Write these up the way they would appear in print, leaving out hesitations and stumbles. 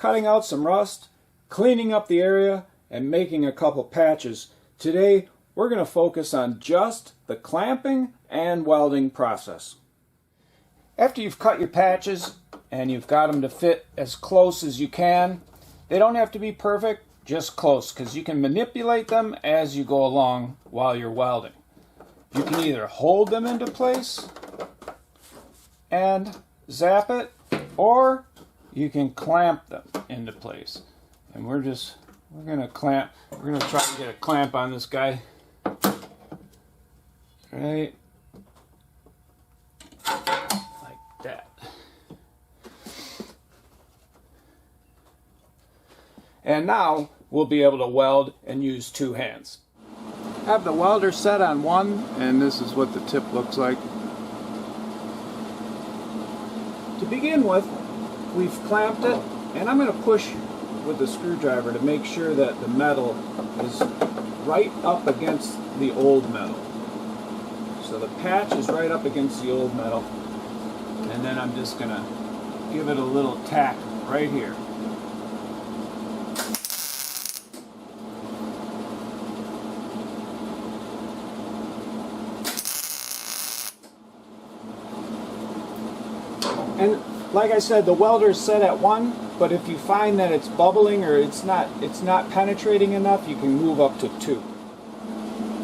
cutting out some rust, cleaning up the area, and making a couple patches. Today, we're going to focus on just the clamping and welding process. After you've cut your patches and you've got them to fit as close as you can, they don't have to be perfect, just close, because you can manipulate them as you go along while you're welding. You can either hold them into place and zap it, or you can clamp them into place. And we're going to try to get a clamp on this guy. Right, like that. And now we'll be able to weld and use two hands. I have the welder set on one, and this is what the tip looks like. To begin with, we've clamped it, and I'm going to push with the screwdriver to make sure that the metal is right up against the old metal. So the patch is right up against the old metal, and then I'm just going to give it a little tack right here. And like I said, the welder is set at 1, but if you find that it's bubbling or it's not penetrating enough, you can move up to 2.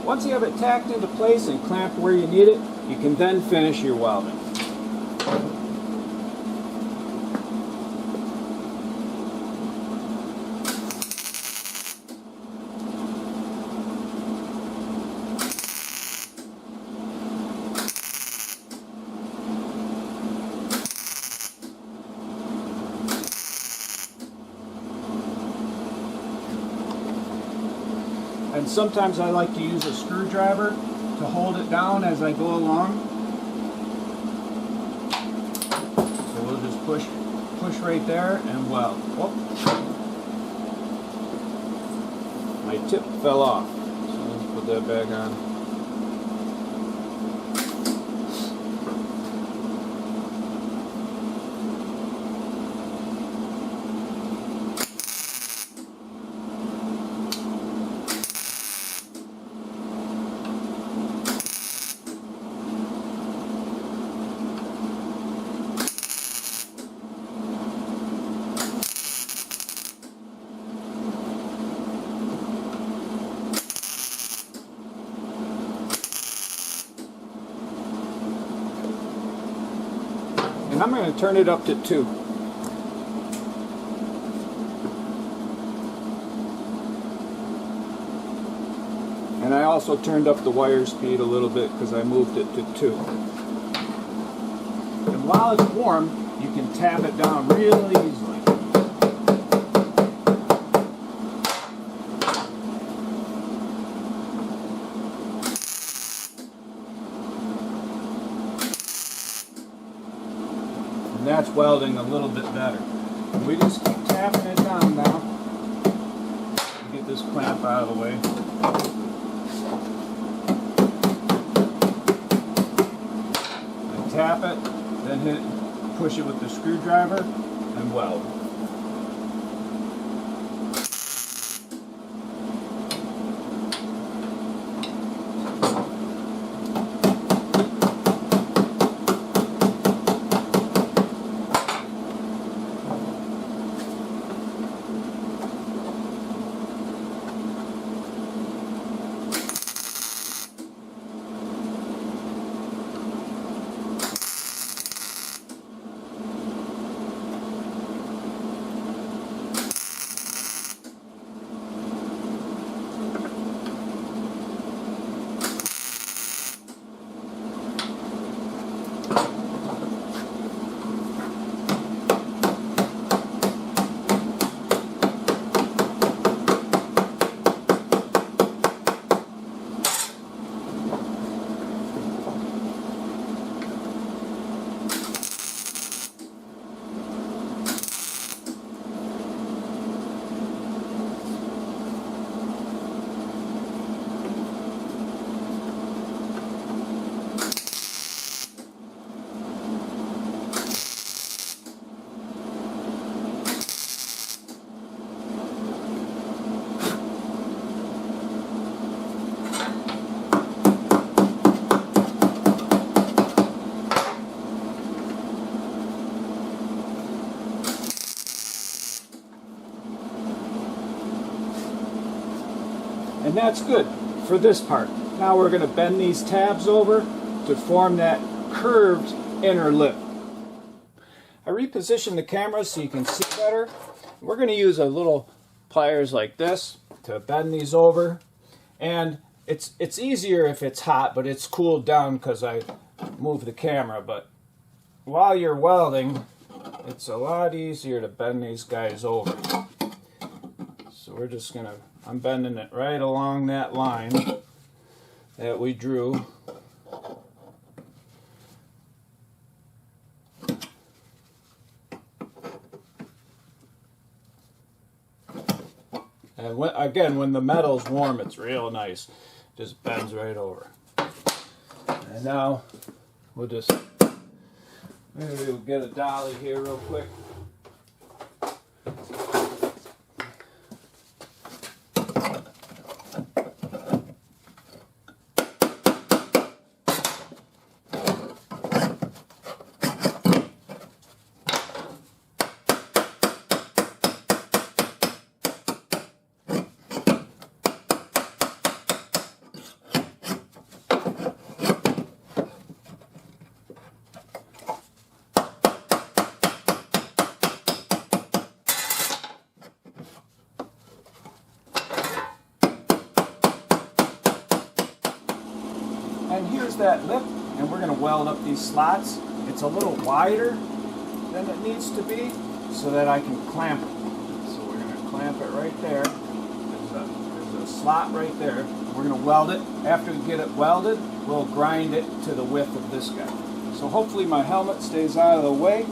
Once you have it tacked into place and clamped where you need it, you can then finish your welding. And sometimes I like to use a screwdriver to hold it down as I go along. So we'll just push right there and weld. Oh. My tip fell off. So let's put that back on. And I'm going to turn it up to 2. And I also turned up the wire speed a little bit because I moved it to 2. And while it's warm, you can tap it down really easily. That's welding a little bit better. We just keep tapping it down now. Get this clamp out of the way. And tap it, then push it with the screwdriver, and weld. And that's good for this part. Now we're going to bend these tabs over to form that curved inner lip. I repositioned the camera so you can see better. We're going to use a little pliers like this to bend these over. And it's easier if it's hot, but it's cooled down because I moved the camera. But while you're welding, it's a lot easier to bend these guys over. So we're just going to, I'm bending it right along that line that we drew. And again, when the metal's warm, it's real nice. Just bends right over. And now we'll just, maybe we'll get a dolly here real quick. And here's that lip, and we're going to weld up these slots. It's a little wider than it needs to be so that I can clamp it. So we're going to clamp it right there. There's a slot right there. We're going to weld it. After we get it welded, we'll grind it to the width of this guy. So hopefully my helmet stays out of the way.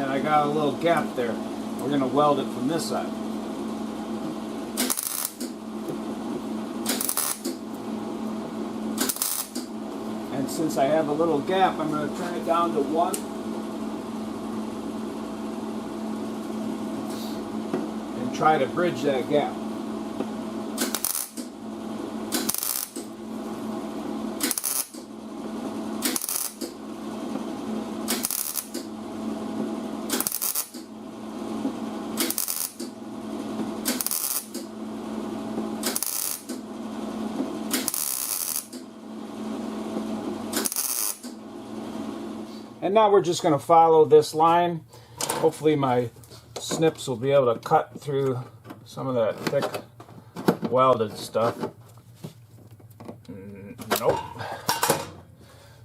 I got a little gap there. We're going to weld it from this side. And since I have a little gap, I'm going to turn it down to 1. And try to bridge that gap. And now we're just going to follow this line. Hopefully my snips will be able to cut through some of that thick welded stuff. Nope.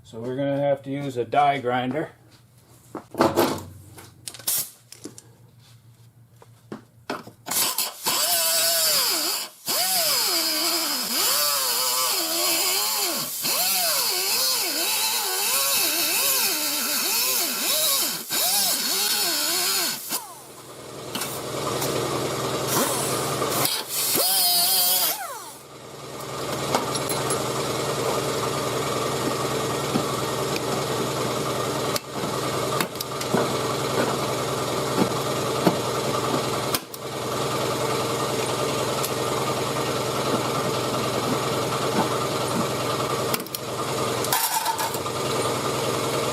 So we're going to have to use a die grinder.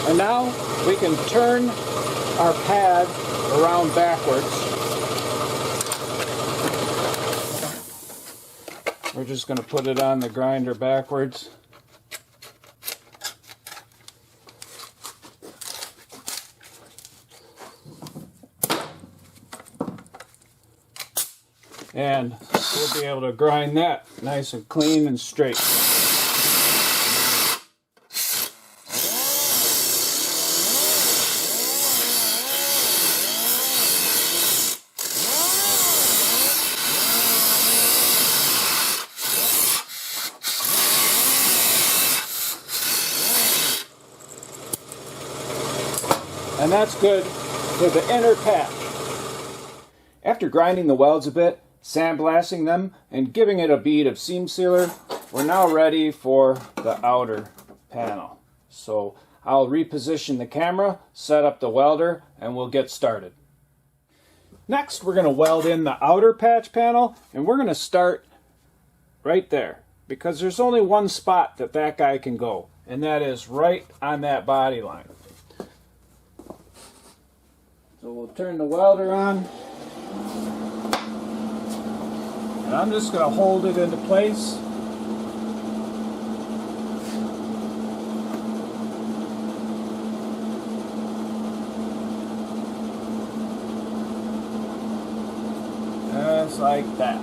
And now we can turn our pad around backwards. We're just going to put it on the grinder backwards. And we'll be able to grind that nice and clean and straight. And that's good for the inner patch. After grinding the welds a bit, sandblasting them, and giving it a bead of seam sealer, we're now ready for the outer panel. So I'll reposition the camera, set up the welder, and we'll get started. Next, we're going to weld in the outer patch panel, and we're going to start right there, because there's only one spot that that guy can go, and that is right on that body line. So we'll turn the welder on. And I'm just going to hold it into place. Just like that.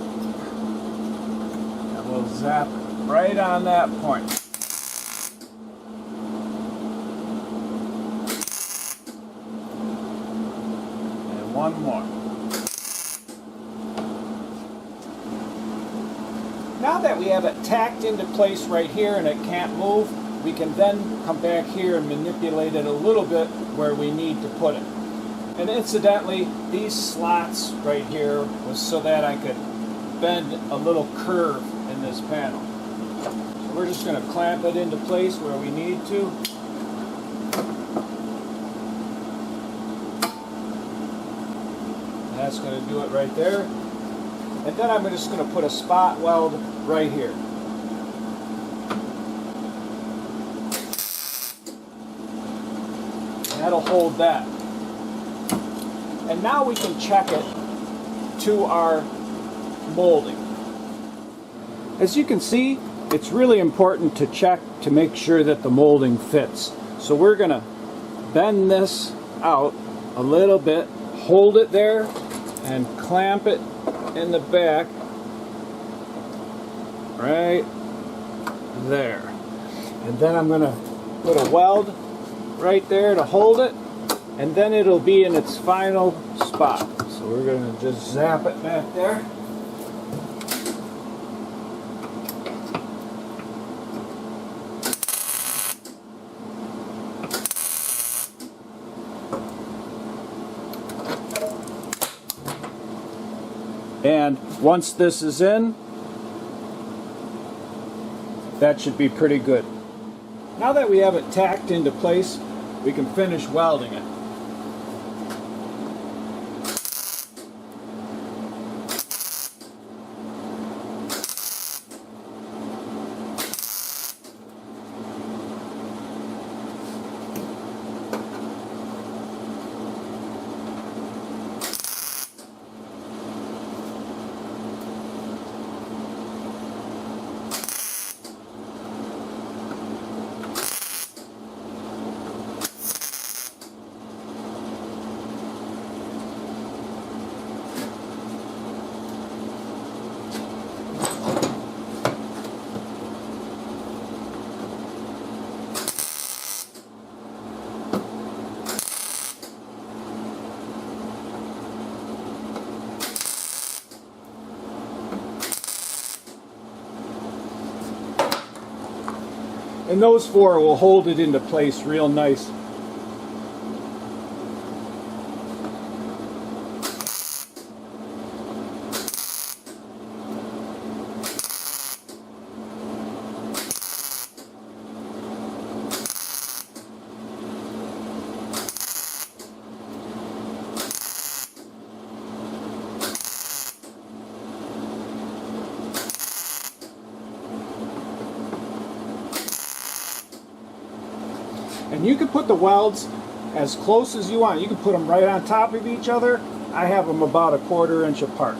And we'll zap it right on that point. And one more. Now that we have it tacked into place right here and it can't move, we can then come back here and manipulate it a little bit where we need to put it. And incidentally, these slots right here was so that I could bend a little curve in this panel. So we're just going to clamp it into place where we need to. And that's going to do it right there. And then I'm just going to put a spot weld right here. That'll hold that. And now we can check it to our molding. As you can see, it's really important to check to make sure that the molding fits. So we're going to bend this out a little bit, hold it there, and clamp it in the back right there. And then I'm going to put a weld right there to hold it, and then it'll be in its final spot. So we're going to just zap it back there. And once this is in, that should be pretty good. Now that we have it tacked into place, we can finish welding it. And those four will hold it into place real nice. And you can put the welds as close as you want. You can put them right on top of each other. I have them about 1/4 inch apart.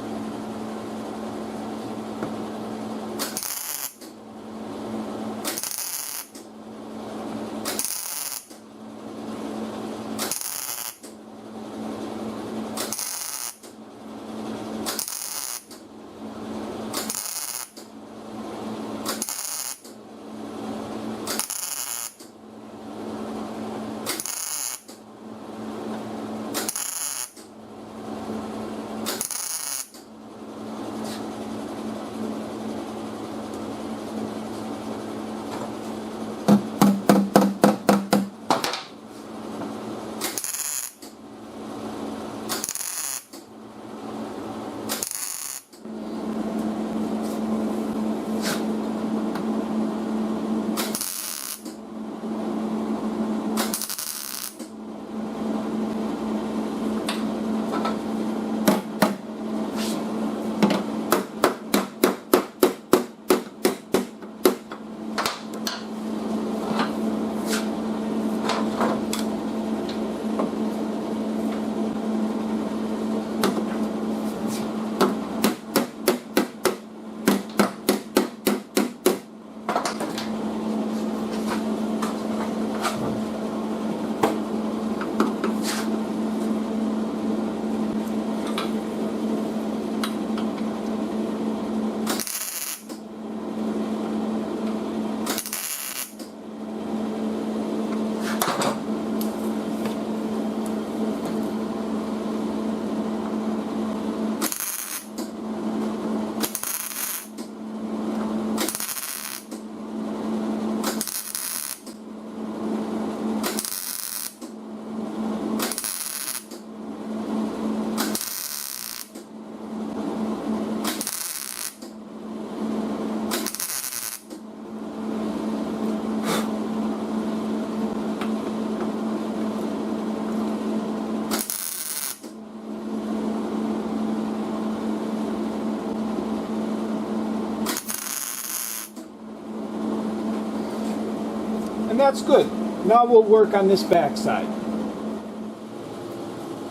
that's good. Now we'll work on this back side.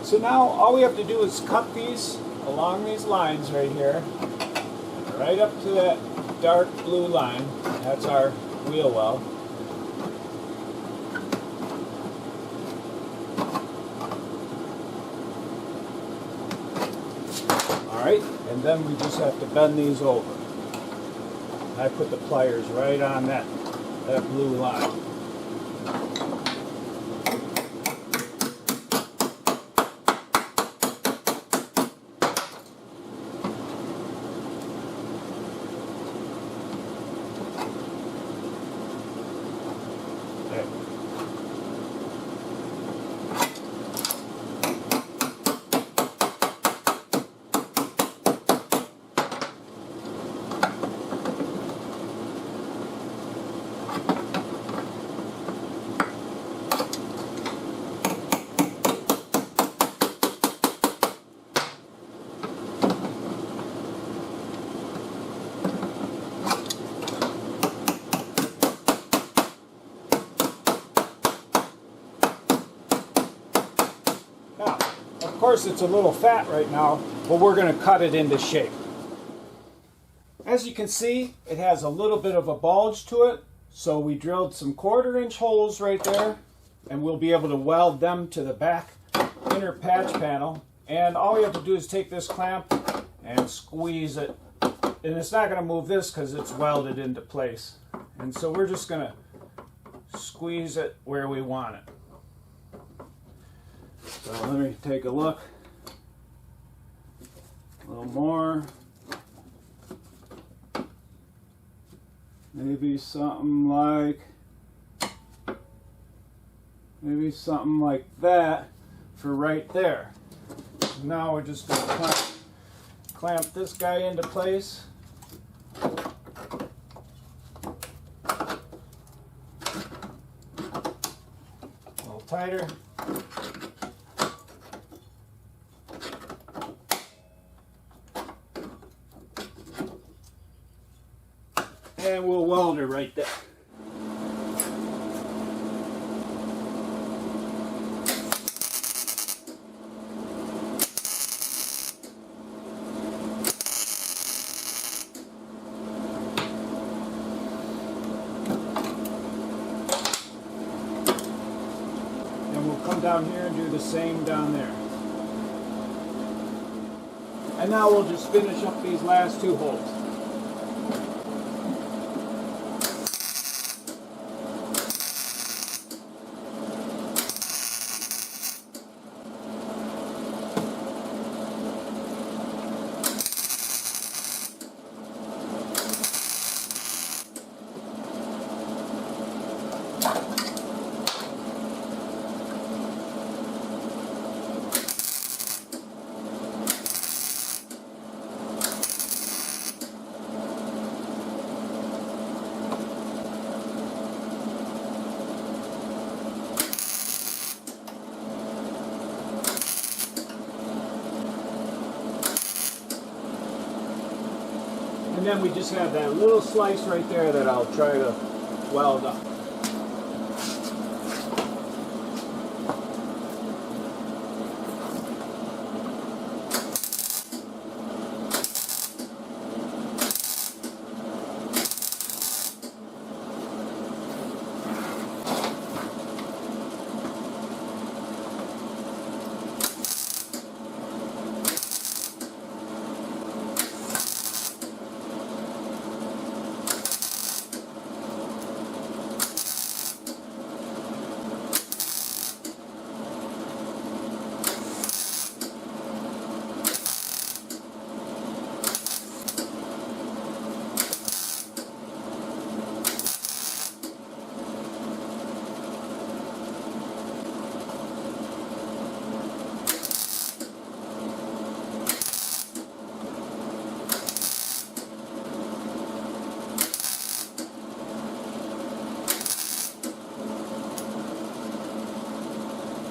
So now all we have to do is cut these along these lines right here, right up to that dark blue line. That's our wheel well. Alright, and then we just have to bend these over. I put the pliers right on that blue line. Now, of course it's a little fat right now, but we're going to cut it into shape. As you can see, it has a little bit of a bulge to it, so we drilled some 1/4-inch holes right there, and we'll be able to weld them to the back inner patch panel. And all we have to do is take this clamp and squeeze it, and it's not going to move this because it's welded into place. And so we're just going to squeeze it where we want it. So let me take a look. A little more. Maybe something like that for right there. Now we're just going to clamp this guy into place. A little tighter. And we'll weld her right there. And we'll come down here and do the same down there. And now we'll just finish up these last 2 holes. And then we just have that little slice right there that I'll try to weld up.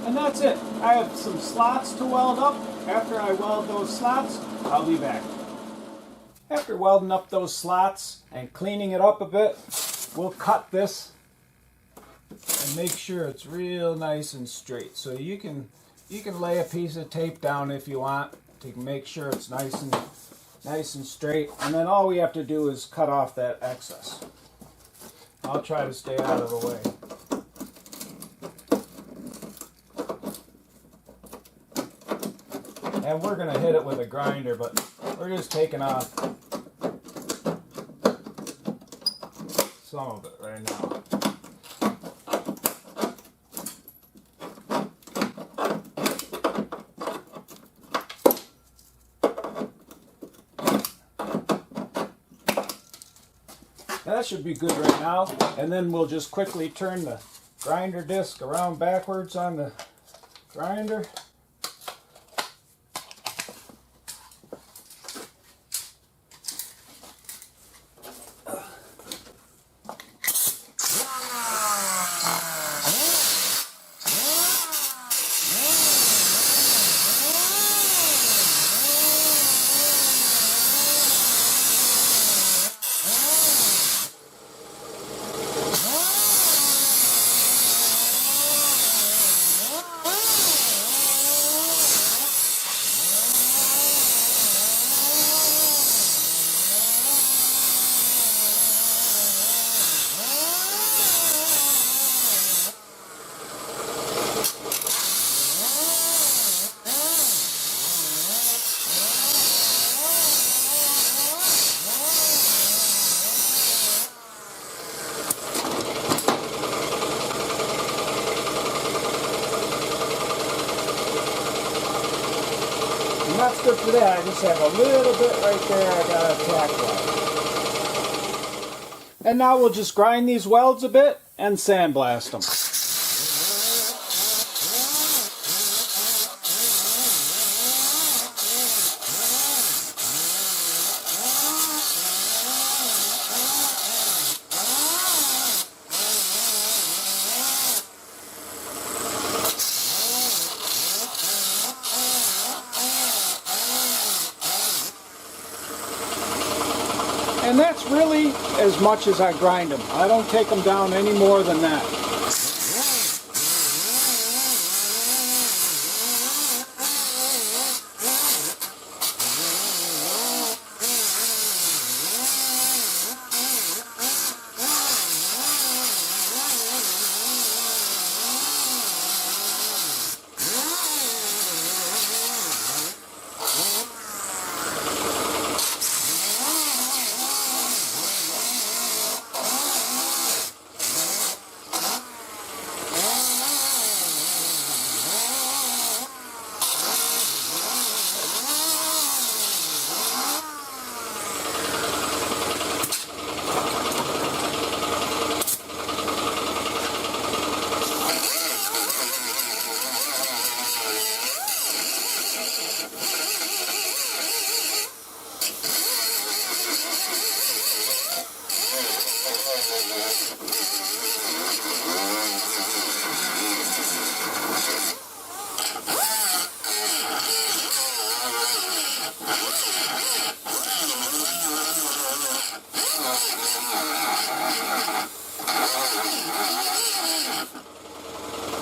And that's it. I have some slots to weld up. After I weld those slots, I'll be back. After welding up those slots and cleaning it up a bit, we'll cut this and make sure it's real nice and straight. So you can lay a piece of tape down if you want to make sure it's nice and straight, and then all we have to do is cut off that excess. I'll try to stay out of the way. And we're going to hit it with a grinder, but we're just taking off some of it right now. That should be good right now, and then we'll just quickly turn the grinder disc around backwards on the grinder. That's good for that. I just have a little bit right there I got to tack weld. And now we'll just grind these welds a bit and sandblast them. And that's really as much as I grind them. I don't take them down any more than that.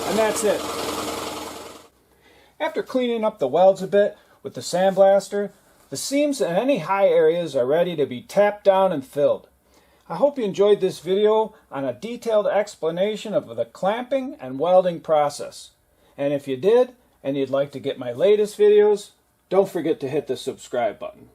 And that's it. After cleaning up the welds a bit with the sandblaster, the seams in any high areas are ready to be tapped down and filled. I hope you enjoyed this video on a detailed explanation of the clamping and welding process. And if you did, and you'd like to get my latest videos, don't forget to hit the subscribe button.